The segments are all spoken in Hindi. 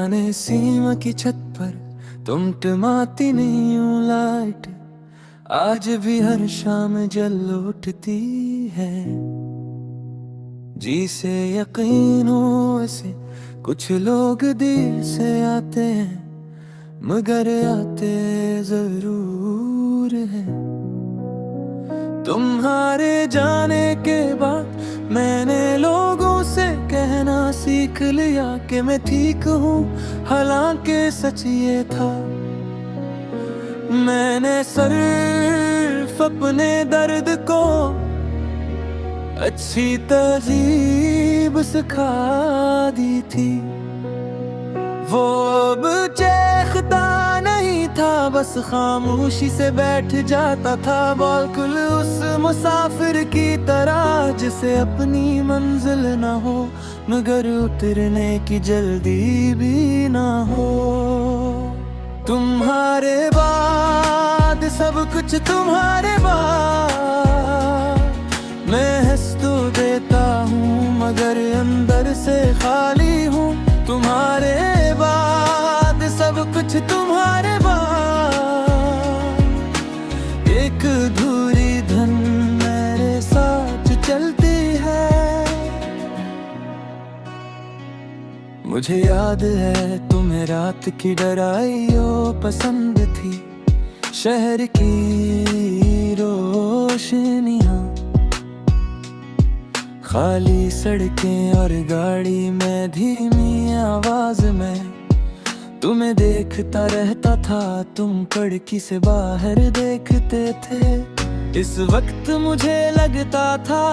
जाने सीमा की छत पर तुम टिमाती नहीं यूं लाइट, आज भी हर शाम जल उठती है। जी से यकीन हो ऐसे कुछ लोग देर से आते हैं, मगर आते जरूर है। तुम्हारे जाने के बाद मैंने लोगों से कहना सीख लिया कि मैं ठीक हूँ, हालांकि सच ये था मैंने सिर्फ अपने दर्द को अच्छी तहजीब सिखा दी थी। वो अब चेखता नहीं था, बस खामोशी से बैठ जाता था, बिल्कुल उस मुसाफिर की तरह जिसे अपनी मंजिल ना हो मगर उतरने की जल्दी भी ना हो। तुम्हारे बाद सब कुछ तुम्हारे बाद, मैं हंस तो देता हूँ मगर अंदर से खाली हूँ। तुम्हारे बाद सब कुछ तुम्हारे बाद, एक अधूरी धन मेरे साथ चलती है। मुझे याद है तुम्हें रात की डराइयों पसंद थी, शहर की रोशनियां, खाली सड़कें और गाड़ी में धीमी आवाज में तुम्हें देखता रहता था। तुम खिड़की से बाहर देखते थे। इस वक्त मुझे लगता था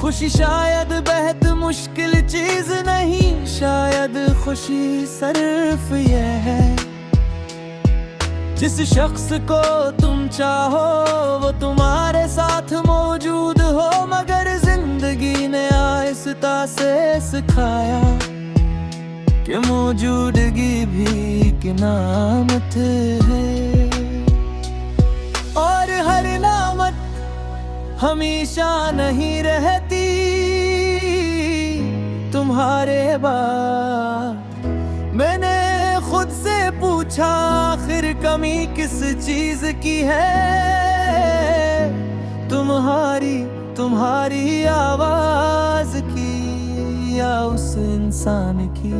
खुशी शायद बेहद मुश्किल चीज नहीं, शायद खुशी सिर्फ यह है जिस शख्स को तुम चाहो वो तुम्हारे साथ मौजूद हो। मगर जिंदगी ने आहिस्ता से सिखाया कि मौजूदगी भी एक नामत है, और हर नामत हमेशा नहीं रहती। तुम्हारे बाद मैंने खुद से पूछा आखिर कमी किस चीज की है, तुम्हारी आवाज की या उस इंसान की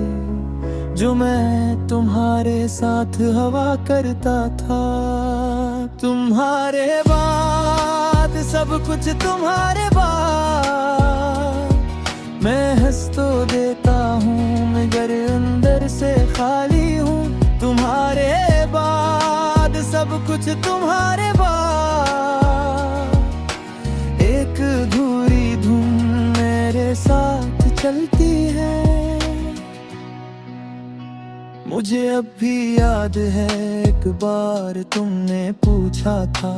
जो मैं तुम्हारे साथ हवा करता था। तुम्हारे बाद सब कुछ तुम्हारे बाद, मैं हंस तो देता हूँ मगर अंदर से खाली हूँ। तुम्हारे बाद सब कुछ तुम्हारे बाद, एक अधूरी धुन मेरे साथ चलती है। मुझे अब भी याद है एक बार तुमने पूछा था,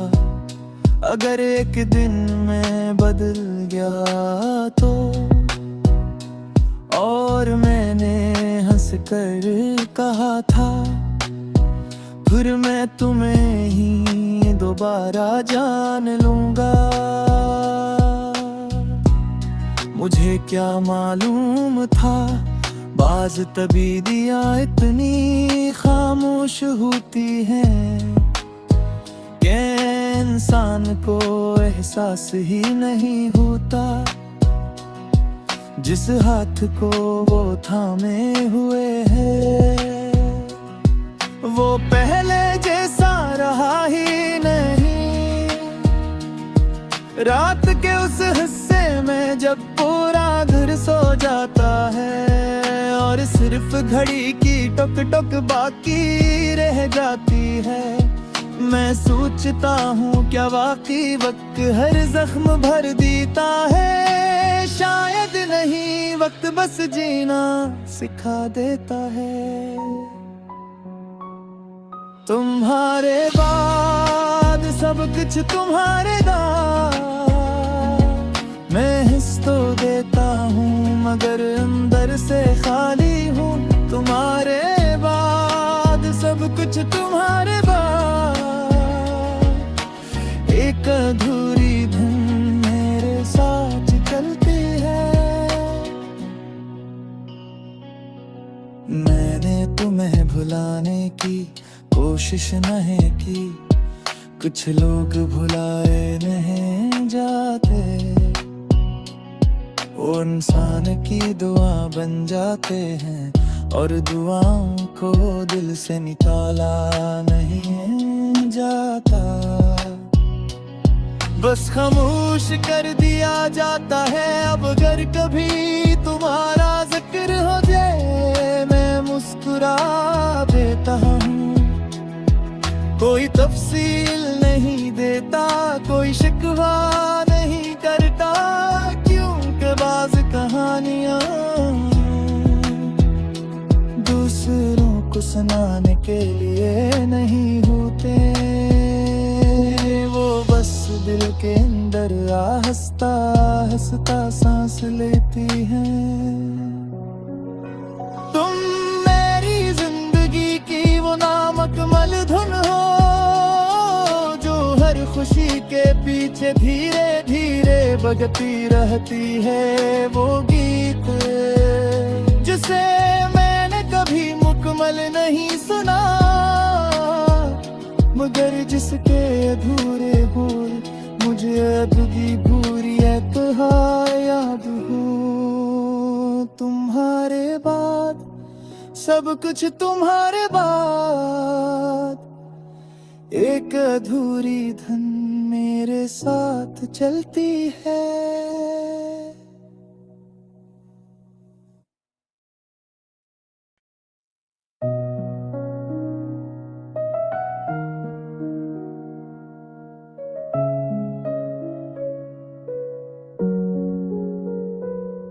अगर एक दिन मैं बदल गया तो, और मैंने हंस कर कहा था फिर मैं तुम्हें ही दोबारा जान लूंगा। मुझे क्या मालूम था बाज तबीदियाँ इतनी खामोश होती हैं कि इंसान को एहसास ही नहीं होता जिस हाथ को वो थामे हुए है। वो पहले जैसा रहा ही नहीं, रात के उस हिस्से में जब पूरा घर सो जाता है और सिर्फ घड़ी की टक टक बाकी रह जाती है। मैं सोचता हूँ क्या वाकई वक्त हर जख्म भर देता है, शायद नहीं वक्त बस जीना सिखा देता है। तुम्हारे बाद सब कुछ तुम्हारे दांत, मैं हिस्स तो देता हूँ मगर अंदर से खाली हूँ। तुम्हारे बाद सब कुछ तुम्हारे बाद, एक अधूरी धुन मेरे साथ चलती है। मैंने तुम्हें कोशिश नहीं की, कुछ लोग भुलाए नहीं जाते, वो इंसान की दुआ बन जाते हैं, और दुआओं को दिल से निकाला नहीं जाता। बस खामोश कर दिया जाता है। अब अगर कभी तुम्हारा जिक्र हो जाए, मैं मुस्कुरा देता हूँ। कोई तफसील नहीं देता, कोई शिकवा नहीं करता, क्योंकि बाज़ कहानियाँ दूसरों को सुनाने के लिए नहीं होते, वो बस दिल के अंदर आहिस्ता आहिस्ता सांस लेती है। तुम मेरी जिंदगी की वो नामुकम्मल धुन हो, जो हर खुशी के पीछे धीरे धीरे बजती रहती है। वो गीत जिसे मैंने कभी मुकम्मल नहीं सुना, मगर जिसके अधूरे बोल मुझे अधूरी भूरी याद हो। तुम्हारे बाद सब कुछ तुम्हारे बाद, एक अधूरी धन मेरे साथ चलती है।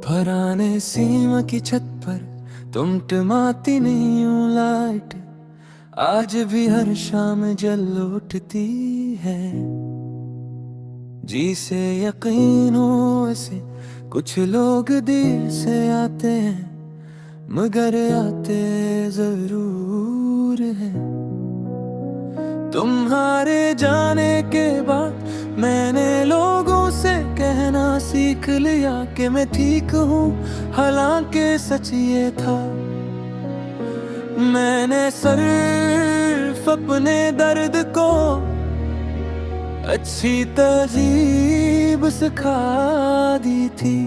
फराने सीमा की छत पर तुम टिमाती नहीं यूं लाइट, आज भी हर शाम जल उठती है। जी से यकीन हो ऐसे कुछ लोग देर से आते हैं, मगर आते जरूर है। तुम्हारे जाने के बाद मैंने लोगों से कहना सीख लिया कि मैं ठीक हूँ, हालांकि सच ये था। मैंने सिर्फ अपने दर्द को अच्छी तहजीब सिखा दी थी।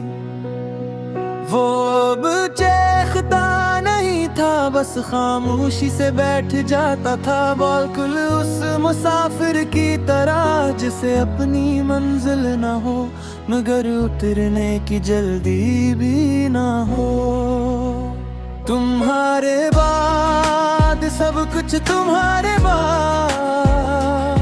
वो अब चेखता नहीं था, बस खामोशी से बैठ जाता था, बिल्कुल उस मुसाफिर की तरह जिसे अपनी मंजिल ना हो, मगर उतरने की जल्दी भी ना हो। तुम्हारे बाद सब कुछ तुम्हारे बाद,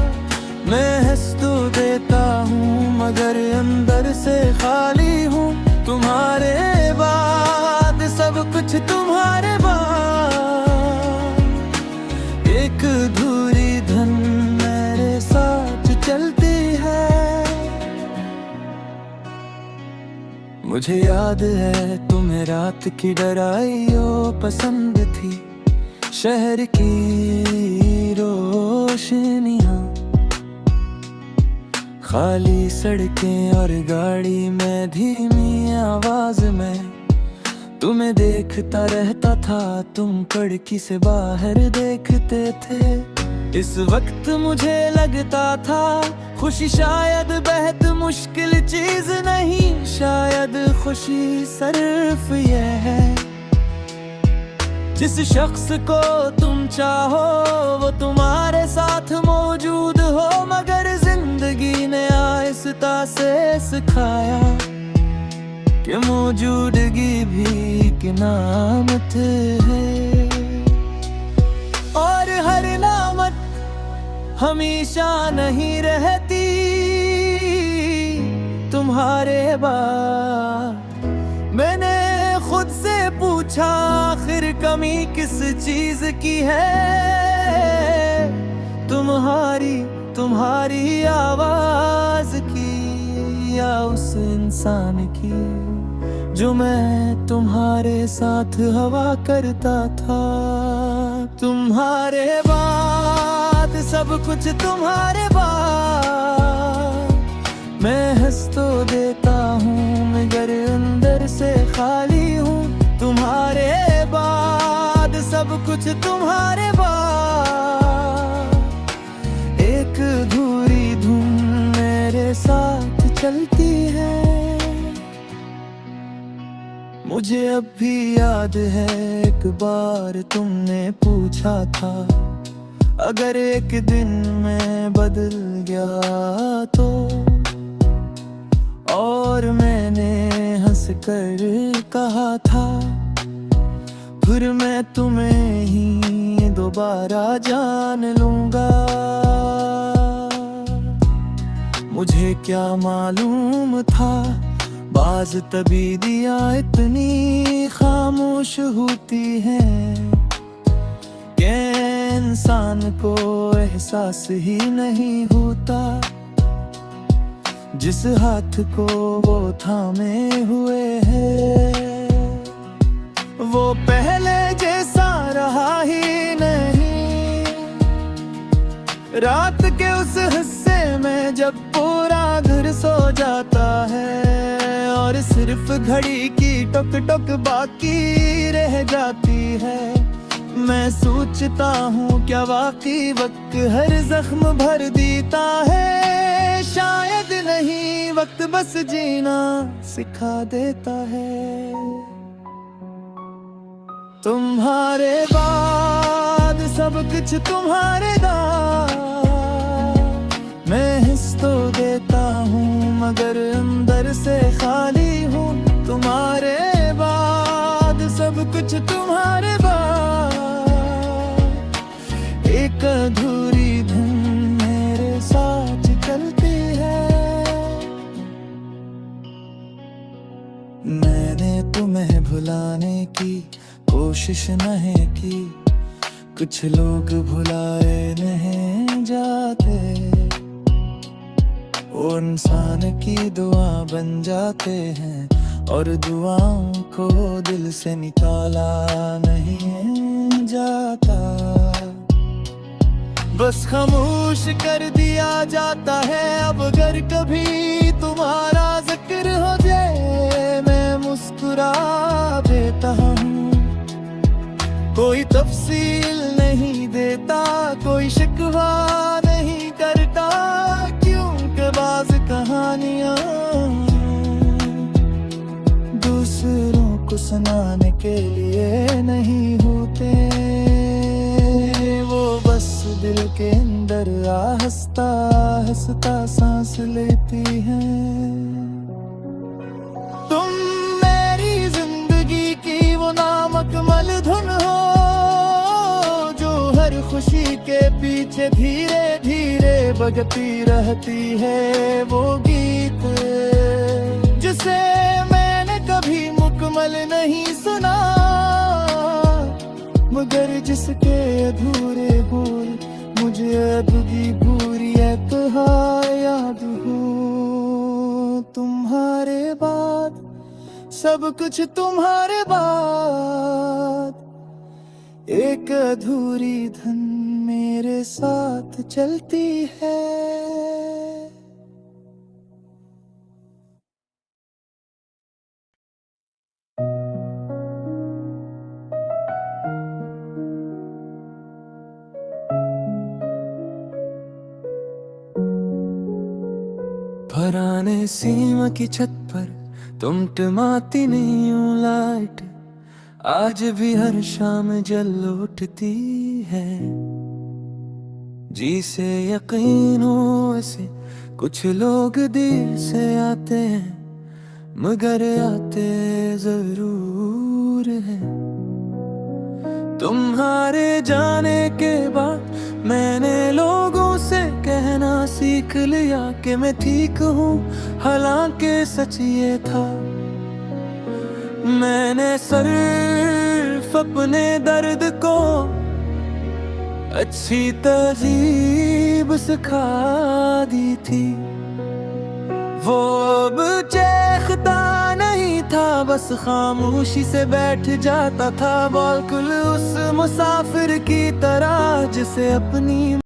मैं हंस तो देता हूँ मगर अंदर से खाली हूँ। तुम्हारे बाद सब कुछ तुम्हारे बाद, एक अधूरी धन मेरे साथ चलती है। मुझे याद है तुम्हें रात की डराइयो पसंद थी, शहर की रोशनियाँ, खाली सड़कें और गाड़ी में धीमी आवाज में तुम्हें देखता रहता था। तुम खिड़की से बाहर देखते थे। इस वक्त मुझे लगता था खुशी शायद बेहद मुश्किल चीज नहीं, शायद खुशी सिर्फ ये है जिस शख्स को तुम चाहो वो तुम्हारे साथ मौजूद हो। मगर जिंदगी ने आहिस्ता से सिखाया कि मौजूदगी भी एक नामत है, और हर नामत हमेशा नहीं रहती। तुम्हारे बाद मैंने खुद से पूछा आखिर कमी किस चीज की है, तुम्हारी आवाज की या उस इंसान की जो मैं तुम्हारे साथ हवा करता था। तुम्हारे बाद सब कुछ तुम्हारे बाद, मैं हंस तो देता हूँ मगर अंदर से खाली हूँ। तुम्हारे बाद सब कुछ तुम्हारे बाद, चलती है। मुझे अब भी याद है एक बार तुमने पूछा था, अगर एक दिन मैं बदल गया तो, और मैंने हंस कर कहा था फिर मैं तुम्हें ही दोबारा जान लूंगा। मुझे क्या मालूम था बाज तबीदियाँ इतनी खामोश होती हैं कि इंसान को एहसास ही नहीं होता। जिस हाथ को वो थामे हुए है वो पहले जैसा रहा ही नहीं। रात के उस हिस्से में जब पूरा घर सो जाता है और सिर्फ घड़ी की टक टक बाकी रह जाती है, मैं सोचता हूँ क्या वाकई वक्त हर जख्म भर देता है। शायद नहीं, वक्त बस जीना सिखा देता है। तुम्हारे बाद सब कुछ तुम्हारे दांव, मैं हिस्स तो देता हूँ मगर अंदर से खाली हूँ। तुम्हारे बाद सब कुछ तुम्हारे बाद, एक अधूरी धुन मेरे साथ चलती है। मैंने तुम्हें भुलाने की कोशिश नहीं की, कुछ लोग भुलाए नहीं जाते, वो इंसान की दुआ बन जाते हैं और दुआओं को दिल से निकाला नहीं जाता। बस खामोश कर दिया जाता है। अब अगर कभी तुम्हारा जिक्र हो जाए मैं मुस्कुरा देता हूँ। कोई तफसील नहीं देता, कोई शिकवा नहीं करता, क्योंकि बाज़ कहानियाँ दूसरों को सुनाने के लिए नहीं होते, वो बस दिल के अंदर हंसता हंसता सांस लेती हैं। तुम मेरी जिंदगी की वो नामुकम्मल धुन हो जो हर खुशी के पीछे धीरे धीरे बजती रहती है। वो गीत जिसे मैंने कभी मुकम्मल नहीं सुना, मगर जिसके अधूरे बोल मुझे अब भी पूरी याद हो। तुम्हारे बाद सब कुछ तुम्हारे बाद, एक अधूरी धन मेरे साथ चलती है। फराने सीमा की छत पर तुम टिमाती नहीं यूं लाइट, आज भी हर शाम जल उठती है। जी से यकीन हो ऐसे कुछ लोग देर से आते हैं, मगर आते जरूर हैं। तुम्हारे जाने के बाद मैंने लोगों से कहना सीख लिया कि मैं ठीक हूँ, हालांकि सच ये था। मैंने सिर्फ अपने दर्द को अच्छी तहजीब सिखा दी थी। वो अब चेखता नहीं था, बस खामोशी से बैठ जाता था, बिल्कुल उस मुसाफिर की तरह जिसे अपनी